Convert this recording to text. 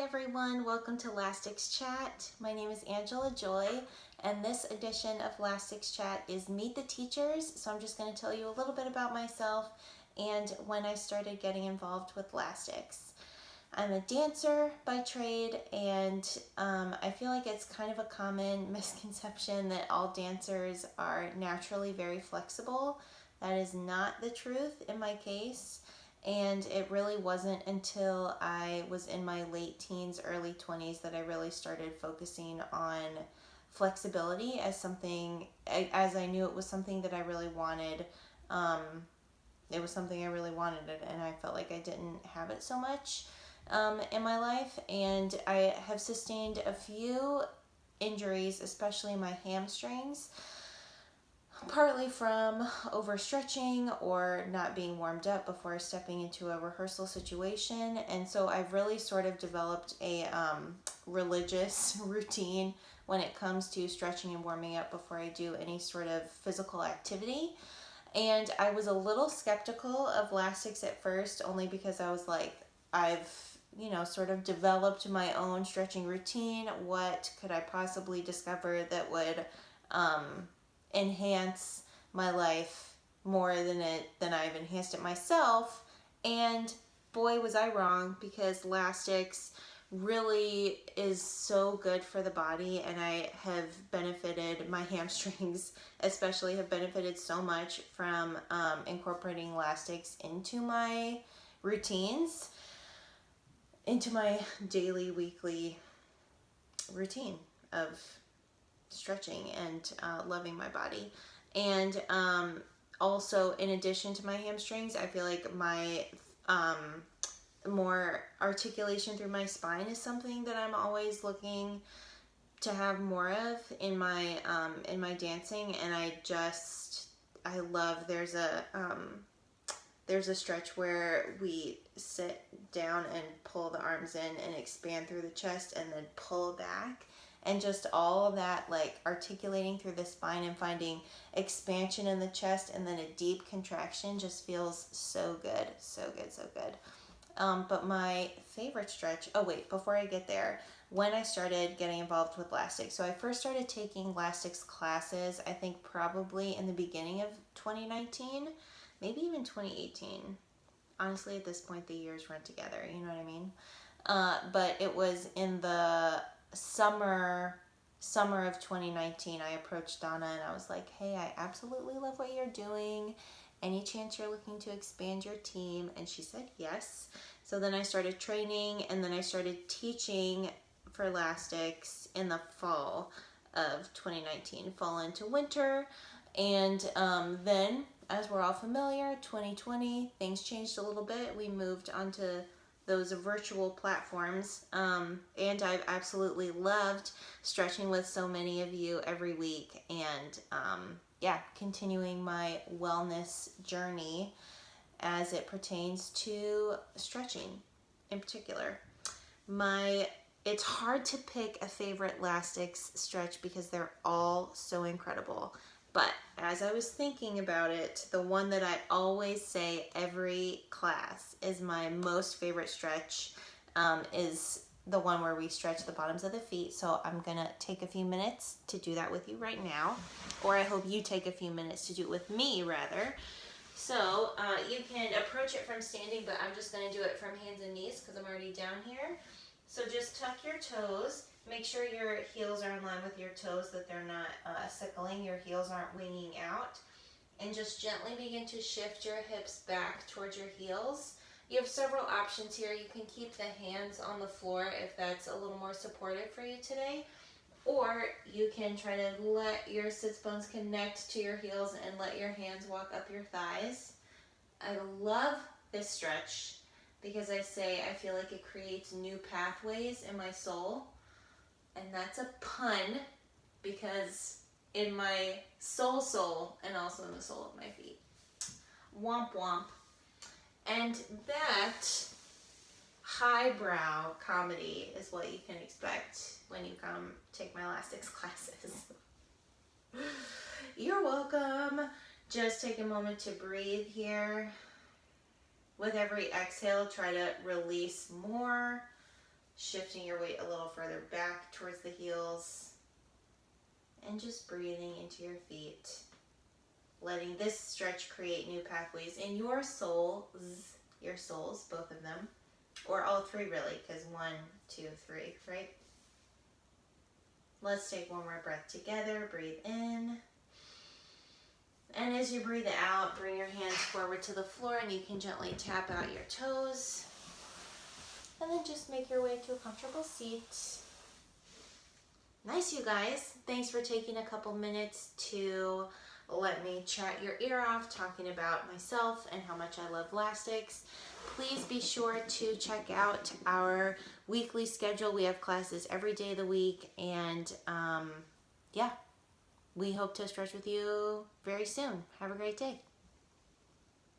everyone, welcome to Lastics Chat. My name is Angela Joy, and this edition of Lastics Chat is Meet the Teachers. So I'm just going to tell you a little bit about myself and when I started getting involved with Lastics. I'm a dancer by trade, and I feel like it's kind of a common misconception that all dancers are naturally very flexible. That is not the truth in my case. And it really wasn't until I was in my late teens, early 20s that I really started focusing on flexibility as something, as I knew it was something that I really wanted. It was something I really wanted, and I felt like I didn't have it so much in my life. And I have sustained a few injuries, especially my hamstrings, partly from overstretching or not being warmed up before stepping into a rehearsal situation. And so I've really sort of developed a religious routine when it comes to stretching and warming up before I do any sort of physical activity. And I was a little skeptical of Lastics at first, only because I was like, I've sort of developed my own stretching routine. What could I possibly discover that would enhance my life more than I've enhanced it myself? And boy, was I wrong, because Lastics really is so good for the body, and I have benefited, my hamstrings especially have benefited so much from incorporating Lastics into my routines, into my daily, weekly routine of stretching and loving my body. And also, in addition to my hamstrings, I feel like my more articulation through my spine is something that I'm always looking to have more of in my dancing. And I love, there's a stretch where we sit down and pull the arms in and expand through the chest and then pull back, and just all of that, like articulating through the spine and finding expansion in the chest and then a deep contraction, just feels so good, so good, so good. But my favorite stretch, oh wait, before I get there, when I started getting involved with Lastics, so I first started taking Lastics classes, I think probably in the beginning of 2019, maybe even 2018. Honestly, at this point, the years run together, you know what I mean? But it was in the summer of 2019, I approached Donna and I was like, hey, I absolutely love what you're doing. Any chance you're looking to expand your team? And she said yes. So then I started training, and then I started teaching for Lastics in the fall of 2019, fall into winter. And then, as we're all familiar, 2020, things changed a little bit. We moved onto those virtual platforms, and I've absolutely loved stretching with so many of you every week, and continuing my wellness journey as it pertains to stretching in particular. It's hard to pick a favorite Lastics stretch because they're all so incredible. But as I was thinking about it, the one that I always say every class is my most favorite stretch is the one where we stretch the bottoms of the feet. So I'm gonna take a few minutes to do that with you right now, or I hope you take a few minutes to do it with me rather. So you can approach it from standing, but I'm just gonna do it from hands and knees because I'm already down here. So just tuck your toes. Make sure your heels are in line with your toes, that they're not sickling, your heels aren't winging out. And just gently begin to shift your hips back towards your heels. You have several options here. You can keep the hands on the floor if that's a little more supportive for you today. Or you can try to let your sits bones connect to your heels and let your hands walk up your thighs. I love this stretch because I feel like it creates new pathways in my soul. And that's a pun, because in my soul, and also in the sole of my feet. Womp womp. And that highbrow comedy is what you can expect when you come take my Lastics classes. You're welcome. Just take a moment to breathe here. With every exhale, try to release more shifting your weight a little further back towards the heels, and just breathing into your feet, letting this stretch create new pathways in your souls, both of them, or all three really, because 1, 2, 3, right? Let's take one more breath together. Breathe in. And as you breathe out, bring your hands forward to the floor, and you can gently tap out your toes. And then just make your way to a comfortable seat. Nice, you guys. Thanks for taking a couple minutes to let me chat your ear off, talking about myself and how much I love Lastics. Please be sure to check out our weekly schedule. We have classes every day of the week, and yeah, we hope to stretch with you very soon. Have a great day.